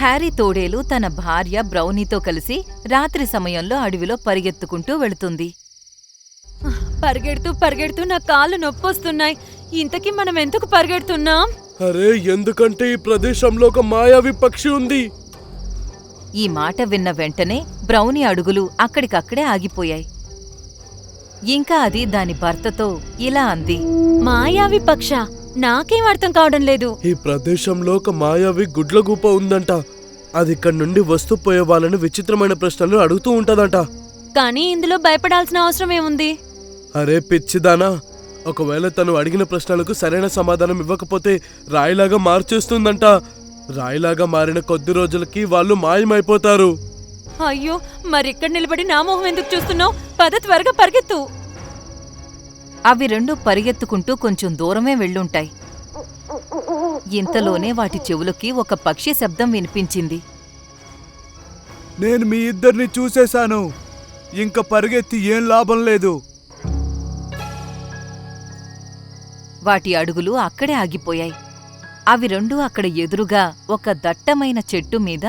Harry తోడేలు తన భార్య బ్రౌనీతో కలిసి రాత్రి సమయంలో అడవిలో పరిగెత్తుకుంటూ వెళుతుంది. పరిగెడుతూ పరిగెడుతూ నా కాళ్ళు నొప్పొస్తున్నాయి. ఇంతకీ మనం ఎందుకు పరిగెడుతున్నాం? అరే, ఎందుకంటే ఈ ప్రదేశంలో ఒక మాయావి పక్షి ఉంది. ఈ మాట విన్న వెంటనే బ్రౌనీ అడుగులు అక్కడికక్కడే ఆగిపోయాయి. ఇంకా అది దాని భర్తతో ఇలా అంది, మాయావి పక్ష, నాకేం అర్థం కావడం లేదు. ఈ ప్రదేశంలో ఒక మాయావి గుడ్లగూప ఉందంట. అది ఇక్కడి నుండి వస్తూ పోయే వాళ్ళని విచిత్రమైన ప్రశ్నలు అడుగుతూ ఉంటదంట. కానీ ఇందులో భయపడాల్సిన అవసరమేముంది? అరే పిచ్చిదానా, ఒకవేళ తను అడిగిన ప్రశ్నలకు సరైన సమాధానం ఇవ్వకపోతే రాయిలాగా మార్చేస్తుందంట. రాయిలాగా మారిన కొద్ది రోజులకి వాళ్ళు మాయమైపోతారు. అయ్యో, మరిక్కడ నిలబడి నా మొహం ఎందుకు చూస్తున్నావు? పద, త్వరగా పరిగెత్తు. అవి రెండు పరిగెత్తుకుంటూ కొంచెం దూరమే వెళ్ళుంటాయి. ఇంతలోనే వాటి చెవులకి ఒక పక్షి శబ్దం వినిపించింది. నేను మీ ఇద్దరిని చూసేశాను, ఇంక పరిగెత్తి ఏం లాభం లేదు. వాటి అడుగులు అక్కడే ఆగిపోయాయి. అవి రెండూ అక్కడ ఎదురుగా ఒక దట్టమైన చెట్టు మీద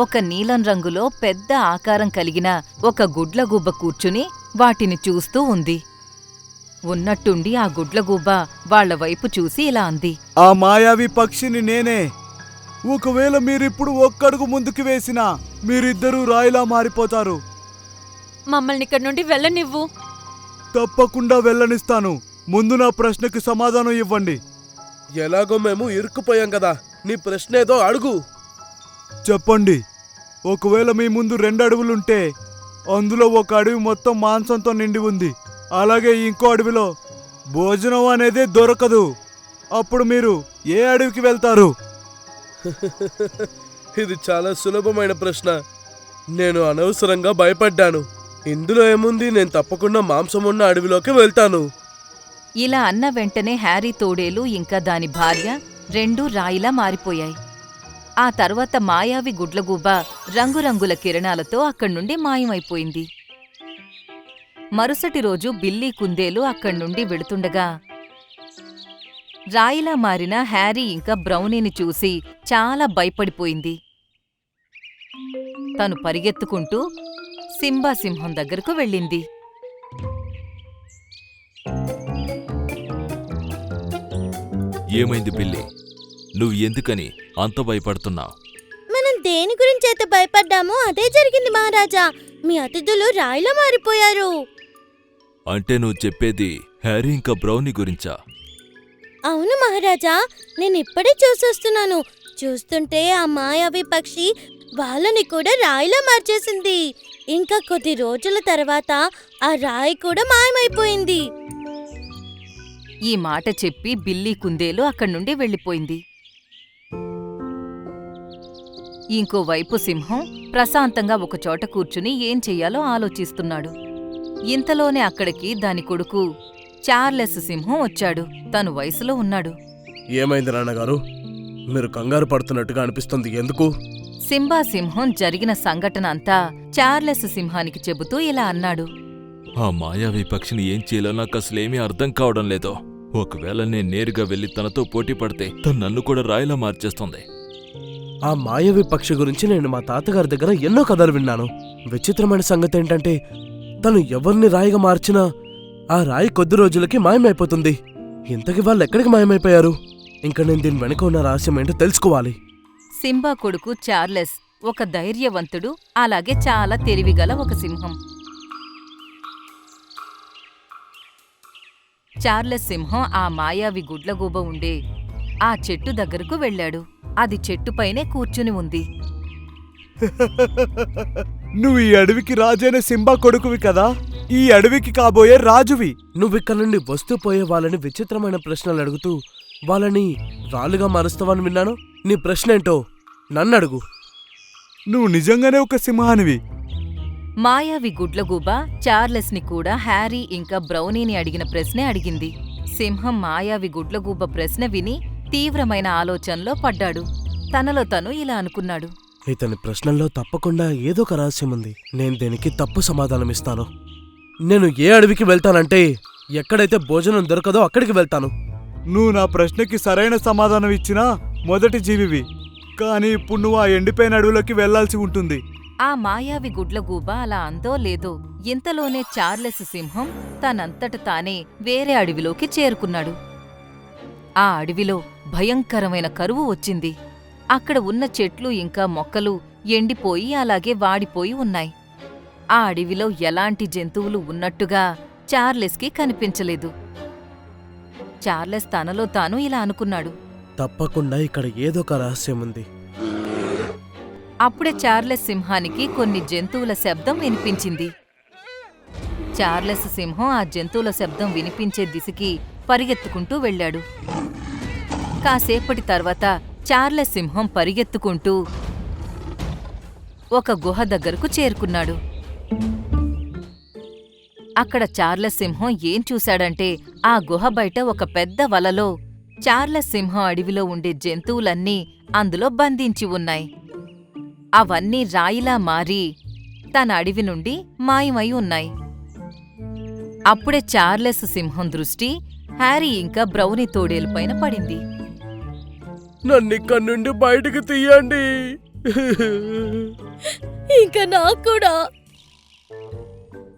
ఒక నీలం రంగులో పెద్ద ఆకారం కలిగిన ఒక గుడ్లగూబ కూర్చుని వాటిని చూస్తూ ఉంది. ఉన్నట్టుండి ఆ గుడ్లగూబ వాళ్ల వైపు చూసి ఇలా అంది, ఆ మాయావి పక్షిని నేనే. ఒకవేళ మీరిప్పుడు ఒక్కడుగు ముందుకు వేసినా మీరిద్దరూ రాయిలా మారిపోతారు. మమ్మల్ని ఇక్కడి నుండి వెళ్ళనివ్వు. తప్పకుండా వెళ్ళనిస్తాను. ముందు నా ప్రశ్నకి సమాధానం ఇవ్వండి. ఎలాగో మేము ఇరుక్కుపోయాం కదా, నీ ప్రశ్న ఏదో అడుగు. చెప్పండి. ఒకవేళ మీ ముందు 2 అడవులుంటే అందులో ఒక అడవి మొత్తం మాంసంతో నిండి ఉంది, అలాగే ఇంకో అడవిలో భోజనం అనేదే దొరకదు. అప్పుడు మీరు ఏ అడవికి వెళ్తారు? ఇది చాలా సులభమైన ప్రశ్న. నేను అనవసరంగా భయపడ్డాను. ఇందులో ఏముంది, నేను తప్పకుండా మాంసం ఉన్న అడవిలోకి వెళ్తాను. ఇలా అన్న వెంటనే హ్యారీ తోడేలు ఇంకా దాని భార్య రెండూ రాయిలా మారిపోయాయి. ఆ తర్వాత మాయావి గుడ్లగూబ రంగురంగుల కిరణాలతో అక్కడ్నుండి మాయమైపోయింది. మరుసటి రోజు బిల్లీ కుందేలు అక్కడ్నుండి వెళుతుండగా రాయిలా మారిన హ్యారీ ఇంకా బ్రౌనీని చూసి చాలా భయపడిపోయింది. తను పరిగెత్తుకుంటూ సింబా సింహం దగ్గరకు వెళ్ళింది. ఏమైంది బిల్లీ, నువ్వు ఎందుకని అంత భయపడుతున్నావు? మనం దేని గురించి అయితే భయపడ్డామో అదే జరిగింది మహారాజా. మీ అతిథులు రాయిలా మారిపోయారు. అంటే నువ్వు చెప్పేది హ్యారీ ఇంకా బ్రౌనీ గురించా? అవును మహారాజా, నేను ఇప్పుడే చూసొస్తున్నాను. చూస్తుంటే ఆ మాయావి పక్షి వాళ్ళని కూడా రాయిలా మార్చేసింది. ఇంకా కొద్ది రోజుల తర్వాత ఆ రాయి కూడా మాయమైపోయింది. ఈ మాట చెప్పి బిల్లీ కుందేలు అక్కడ్నుండి వెళ్ళిపోయింది. ఇంకోవైపు సింహం ప్రశాంతంగా ఒకచోట కూర్చుని ఏం చెయ్యాలో ఆలోచిస్తున్నాడు. ఇంతలోనే అక్కడికి దాని కొడుకు చార్లెస్ సింహం వచ్చాడు. తను వయసులో ఉన్నాడు. ఏమైంది నాన్నగారు, మీరు కంగారు పడుతున్నట్టుగా అనిపిస్తుంది, ఎందుకు? సింబా సింహం జరిగిన సంఘటన అంతా చార్లెస్ సింహానికి చెబుతూ ఇలా అన్నాడు, ఆ మాయావి పక్షిని ఏం చేయాలో నాకు అసలేమీ అర్థం కావడం లేదు. ఒకవేళ నేను నేరుగా వెళ్లి తనతో పోటీ పడితే తను నన్ను కూడా రాయిలా మార్చేస్తుంది. ఆ మాయావి పక్షి గురించి నేను మా తాతగారి దగ్గర ఎన్నో కథలు విన్నాను. విచిత్రమైన సంగతి ఏంటంటే తను ఎవరిని రాయిగా మార్చినా ఆ రాయి కొద్ది రోజులకి మాయమైపోతుంది. ఇంతకీ వాళ్ళు ఎక్కడికి మాయమైపోయారు? ఇంకా నేను దీని వెనక ఉన్న రహస్యం ఏంటో తెలుసుకోవాలి. సింబా కొడుకు చార్లెస్ ఒక ధైర్యవంతుడు, అలాగే చాలా తెలివిగల ఒక సింహం. చార్లెస్ సింహం ఆ మాయావి గుడ్లగూబ ఉండే ఆ చెట్టు దగ్గరకు వెళ్ళాడు. అది చెట్టుపైనే కూర్చుని ఉంది. నువ్వు ఈ అడవికి రాజైన సింబా కొడుకువి కదా, ఈ అడవికి కాబోయే రాజువి. నువ్విక్కడ నుండి వస్తూ పోయే వాళ్ళని విచిత్రమైన ప్రశ్నలు అడుగుతూ వాళ్ళని రాళ్ళుగా మారుస్తావని విన్నాను. నీ ప్రశ్న ఏంటో నన్నడుగు. నువ్వు నిజంగానే ఒక సింహానివి. మాయావి గుడ్లగూబ చార్లెస్ని కూడా హ్యారీ ఇంకా బ్రౌనీని అడిగిన ప్రశ్నే అడిగింది. సింహం మాయావి గుడ్లగూబ ప్రశ్న విని తీవ్రమైన ఆలోచనలో పడ్డాడు. తనలో తను ఇలా అనుకున్నాడు, ఇతని ప్రశ్నల్లో తప్పకుండా ఏదో ఒక రహస్యం ఉంది. నేను దీనికి తప్పు సమాధానమిస్తాను. నేను ఏ అడవికి వెళ్తానంటే ఎక్కడైతే భోజనం దొరకదో అక్కడికి వెళ్తాను. నువ్వు నా ప్రశ్నకి సరైన సమాధానం ఇచ్చినా మొదటి జీవివి. కానీ ఇప్పుడు నువ్వు ఆ ఎండిపోయిన అడవిలోకి వెళ్లాల్సి ఉంటుంది. ఆ మాయావి గుడ్లగూబ అలా అందో లేదో ఇంతలోనే చార్లెస్ సింహం తనంతట తానే వేరే అడవిలోకి చేరుకున్నాడు. ఆ అడవిలో భయంకరమైన కరువు వచ్చింది. అక్కడ ఉన్న చెట్లు ఇంకా మొక్కలు ఎండిపోయి అలాగే వాడిపోయి ఉన్నాయి. ఆ అడవిలో ఎలాంటి జంతువులు ఉన్నట్టుగా చార్లెస్కి కనిపించలేదు. చార్లెస్ తనలో తాను ఇలా అనుకున్నాడు. తప్పకుండా ఇక్కడ ఏదో ఒక రహస్యం ఉంది. అప్పుడే చార్లెస్ సింహానికి కొన్ని జంతువుల శబ్దం వినిపించింది. చార్లెస్ సింహం ఆ జంతువుల శబ్దం వినిపించే దిశకి పరిగెత్తుకుంటూ వెళ్ళాడు. కాసేపటి తర్వాత చార్లెస్ సింహం పరిగెత్తుకుంటూ ఒక గుహ దగ్గరకు చేరుకున్నాడు. అక్కడ చార్లెస్ సింహం ఏం చూశాడంటే ఆ గుహ బయట ఒక పెద్ద వలలో చార్లెస్ సింహం అడవిలో ఉండే జంతువులన్నీ అందులో బంధించి ఉన్నాయి. అవన్నీ రాయిలా మారి తన అడవి నుండి మాయమై ఉన్నాయి. అప్పుడే చార్లెస్ సింహం దృష్టి హ్యారీ ఇంకా బ్రౌనీ తోడేలుపైన పడింది. నన్నిక్కడి నుండి బయటికి తీయండి. ఇంకా నాకు కూడా.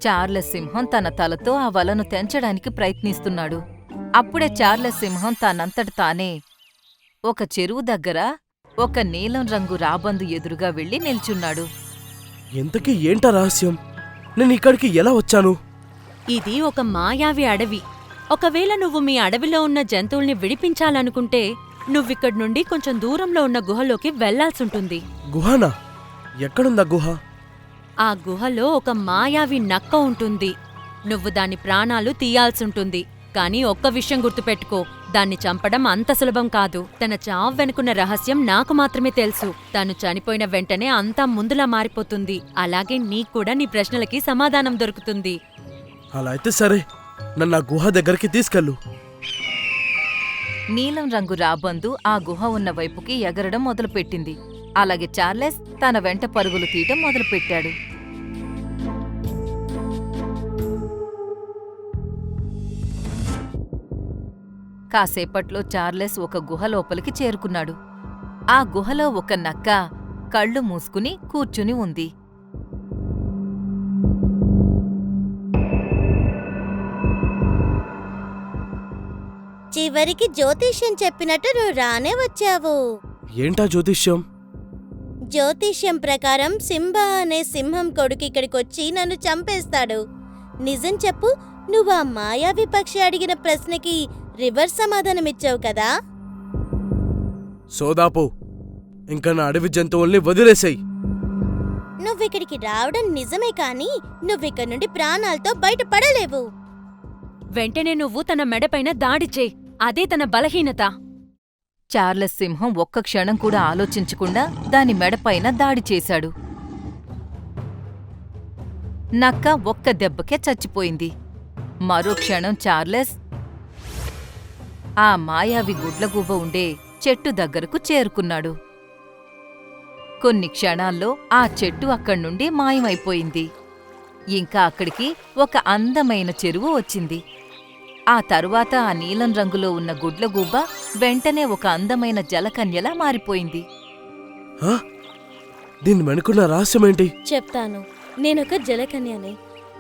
చార్లెస్ సింహం తన తలతో ఆ వలను తెంచడానికి ప్రయత్నిస్తున్నాడు. అప్పుడే చార్లెస్ సింహం తనంతట తానే ఒక చెరువు దగ్గర ఒక నీలం రంగు రాబందు ఎదురుగా వెళ్లి నిల్చున్నాడు. ఎంతకీ ఏంటా రహస్యం? నేను ఇక్కడికి ఎలా వచ్చాను? ఇది ఒక మాయావి అడవి. ఒకవేళ నువ్వు మీ అడవిలో ఉన్న జంతువుల్ని విడిపించాలనుకుంటే నువ్విక్కడి నుండి కొంచెం దూరంలో ఉన్న గుహలోకి వెళ్లాల్సుంటుంది. గుహనా? ఎక్కడుందా గుహ? ఆ గుహలో ఒక మాయావి నక్క ఉంటుంది. నువ్వు దాని ప్రాణాలు తీయాల్సుంటుంది. కానీ ఒక్క విషయం గుర్తుపెట్టుకో, దాన్ని చంపడం అంత సులభం కాదు. తన చావు వెనుకున్న రహస్యం నాకు మాత్రమే తెలుసు. తను చనిపోయిన వెంటనే అంతా ముందులా మారిపోతుంది. అలాగే నీక్కూడా నీ ప్రశ్నలకి సమాధానం దొరుకుతుంది. అలా అయితే సరే, నన్ను ఆ గుహ దగ్గరికి తీసుకెళ్ళు. నీలం రంగు రాబందు ఆ గుహ ఉన్న వైపుకి ఎగరడం మొదలుపెట్టింది. అలాగే చార్లెస్ తన వెంట పరుగులు తీయటం మొదలుపెట్టాడు. కాసేపట్లో చార్లెస్ ఒక గుహ లోపలికి చేరుకున్నాడు. ఆ గుహలో ఒక నక్క కళ్ళు మూసుకుని కూర్చుని ఉంది. చివరికి జ్యోతిష్యం చెప్పినట్టు నువ్వు రానే వచ్చావు. ఏంటా జ్యోతిష్యం? జ్యోతిష్యం ప్రకారం సింబా అనే సింహం కొడుకు ఇక్కడికొచ్చి నన్ను చంపేస్తాడు. నిజం చెప్పు, నువ్వు ఆ మాయావి పక్షి అడిగిన ప్రశ్నకి రివర్స్ సమాధానమిచ్చావు కదా. సోదాపు, ఇంకా నా అడవి జంతువుల్ని వదిలేసేయ్. నువ్విక్కడికి రావడం నిజమే కానీ నువ్విక్కడి నుండి ప్రాణాలతో బయటపడలేవు. వెంటనే నువ్వు తన మెడపైన దాడి చేయి. అదే తన బలహీనత. చార్లెస్ సింహం ఒక్క క్షణం కూడా ఆలోచించకుండా దాని మెడపైన దాడి చేశాడు. నక్క ఒక్క దెబ్బకే చచ్చిపోయింది. మరో క్షణం చార్లెస్ ఆ మాయావి గుడ్లగూబ ఉండే చెట్టు దగ్గరకు చేరుకున్నాడు. కొన్ని క్షణాల్లో ఆ చెట్టు అక్కడ్నుండి మాయమైపోయింది. ఇంకా అక్కడికి ఒక అందమైన చెరువు వచ్చింది. ఆ తరువాత ఆ నీలం రంగులో ఉన్న గుడ్లగూబ వెంటనే ఒక అందమైన జలకన్యలా మారిపోయింది. దీని వెనుకున్న రహస్యమేంటి? చెప్తాను. నేనొక జలకన్యని.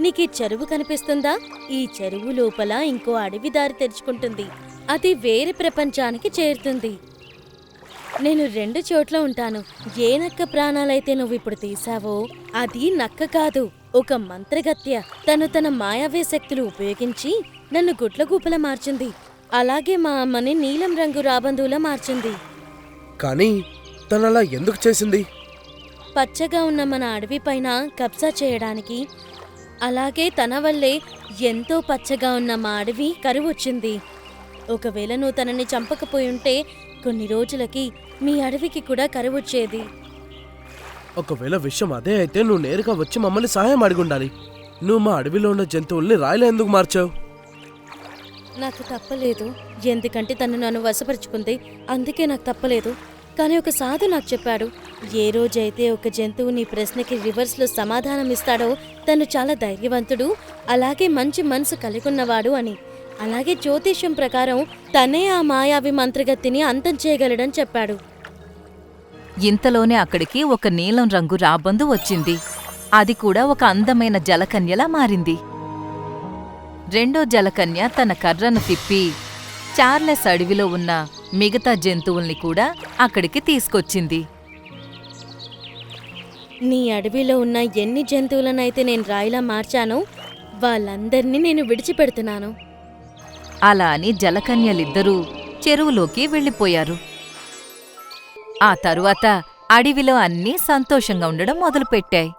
నీకీ చెరువు కనిపిస్తుందా? ఈ చెరువు లోపల ఇంకో అడవి దారి తెరుచుకుంటుంది. అది వేరే ప్రపంచానికి చేరుతుంది. నేను 2 చోట్ల ఉంటాను. ఏ నక్క ప్రాణాలైతే నువ్విప్పుడు తీశావో అది నక్క కాదు, ఒక మంత్రగత్య. తను తన మాయావే శక్తులు ఉపయోగించి నన్ను గుడ్లగూపలా మార్చింది. అలాగే మా అమ్మని నీలం రంగు రాబందులా మార్చింది. కానీ తనలా ఎందుకు చేసింది? పచ్చగా ఉన్న మన అడవి పైన కబ్జా చేయడానికి. అలాగే తన వల్లే ఎంతో పచ్చగా ఉన్న మా అడవి కరువొచ్చింది. ఒకవేళ నువ్వు తనని చంపకపోయుంటే కొన్ని రోజులకి మీ అడవికి కూడా కరువొచ్చేది. ఒకవేళ విషయం అదే అయితే నువ్వు నేరుగా వచ్చి మమ్మల్ని సహాయం అడిగుండాలి. నువ్వు మా అడవిలో ఉన్న జంతువుల్ని రాయిలా ఎందుకు మార్చావు? నాకు తప్పలేదు, ఎందుకంటే తను నన్ను వశపరుచుకుంది. అందుకే నాకు తప్పలేదు. కానీ ఒక సాధు నాకు చెప్పాడు, ఏ రోజైతే ఒక జంతువు నీ ప్రశ్నకి రివర్స్లో సమాధానం ఇస్తాడో తను చాలా ధైర్యవంతుడు, అలాగే మంచి మనసు కలిగున్నవాడు అని. అలాగే జ్యోతిష్యం ప్రకారం తనే ఆ మాయావి మంత్రగత్తిని అంతం చేయగలడని చెప్పాడు. ఇంతలోనే అక్కడికి ఒక నీలం రంగు రాబందు వచ్చింది. అది కూడా ఒక అందమైన జలకన్యలా మారింది. రెండో జలకన్య తన కర్రను తిప్పి చార్లెస్ అడవిలో ఉన్న మిగతా జంతువుల్ని కూడా అక్కడికి తీసుకొచ్చింది. నీ అడవిలో ఉన్న ఎన్ని జంతువులనైతే నేను రాయిలా మార్చానో వాళ్ళందర్నీ నేను విడిచిపెడుతున్నాను. అలా అని జలకన్యలిద్దరూ చెరువులోకి వెళ్ళిపోయారు. ఆ తరువాత అడవిలో అన్నీ సంతోషంగా ఉండడం మొదలుపెట్టాయి.